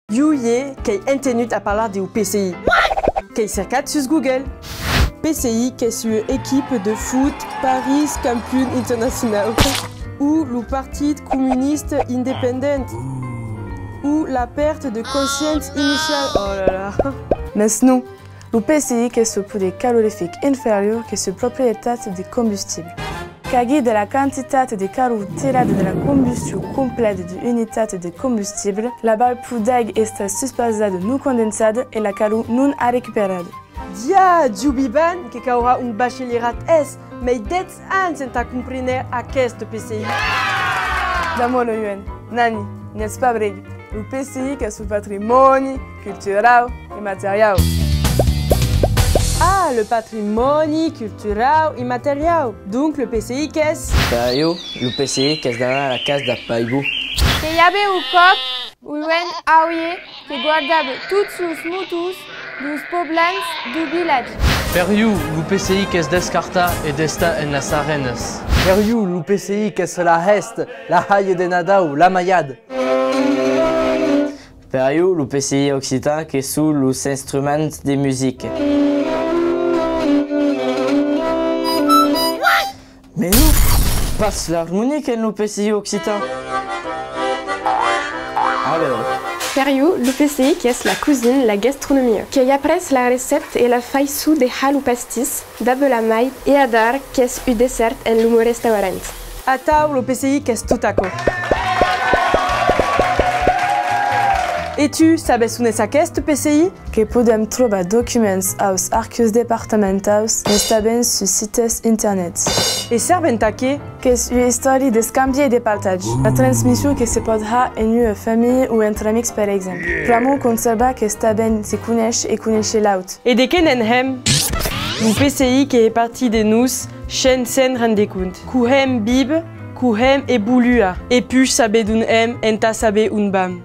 Yuye qu'est internet à parler de PCI. Qu'est cercat sur Google. PCI qu'est une équipe de foot Paris Campion International. Ou le Parti communiste indépendant. Ou la perte de conscience initiale. Oh là là. Mais non, le PCI qu'est ce poids calorifique inférieur que ce propriété de combustible. Cagui de la quantité de carotérade de la combustion complète de unité de combustible, la balle d'aigre est suspensée de non condensée et la calou non a récupérée. Dia, Djubiban, que aura un bachillerat S, mais d'être ans à comprendre à qu'est de PCI. D'amour le UN, Nani, n'est-ce pas vrai? Le PCI qu'est ce patrimoine culturel et matériel. Ah, le patrimoine culturel et matériel. Donc le PCI qu'est-ce? Le PCI qu'est dans la case d'Apaibou. Que yabe o cop, o UN auie, que guardava tous os motos dos problemas do village. Periu, le PCI qu'est descarta et desta en las arenas. Periu, le PCI qu'est la hest, la haie de Nadao, la maillade. Periu, le PCI occitan qu'est sous les instruments de musique. Mais où passe l'harmonique et le PCI occitan? Alors. Periu, le PCI qui est la cuisine, la gastronomie. Qui y appresse la recette et la faille sous des halou pastis, d'abord la maille et à dar qui est u dessert en l'humo restaurant. Attends, le PCI qu'est tout à coup. Et tu sabes où est ce PCI? Que podem trobar documents aus archius departamentaus estaben sur sites internet. Et servent à qui? Que est une histoire de scambie et de partage. La transmission que se peut faire en une famille ou entre amis par exemple. Pramo conserva que estaben se connaissent et connaissent l'autre. Et de Kenenhem? Le PCI qui est parti de nous, chen sen rende compte. Kuhem bib, kuhem et boulua. Et puis sabe d'un m, enta sabe un bam.